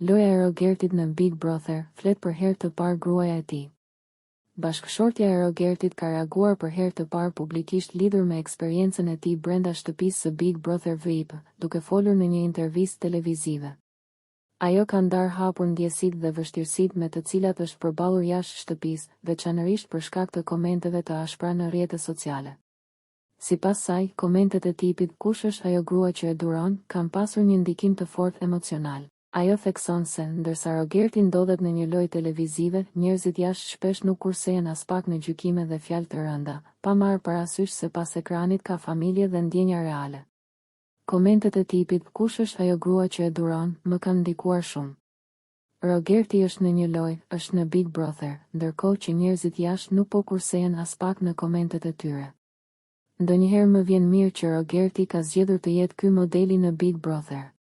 Loja e Rogertit në Big Brother, flet për herë të parë gruaja e tij. Bashkëshortja e Rogertit ka reaguar për herë të parë publikisht lidhur me eksperiencën e tij brenda shtëpisë së Big Brother VIP, duke folur në një intervistë televizive. Ajo ka ndarë hapur ndjesitë dhe vështirësitë me të cilat është përballur jashtë shtëpisë, veçanërisht për shkak të komenteve të ashpra në rrjetet sociale. Sipas saj, komentet e tipit "kush është ajo grua që e duron" kanë pasur një ndikim të fortë emocional. Ajo thekson se, ndërsa Rogerti ndodhet në një lojë televizive, njerëzit jashtë shpesh nuk kursejnë as pak në gjykime dhe fjalë të rënda, pa marrë parasysh se pas ekranit ka familje dhe ndjenja reale. Komentet e tipit "kush është ajo grua që e duron" më kanë ndikuar shumë. Rogerti është në një lojë, është në Big Brother, ndërkohë që njerëzit jashtë nuk po kursejnë as pak në komentet e tyre. Ndonjëherë më vjen mirë që Rogerti ka zgjedhur të jetë ky modeli në Big Brother.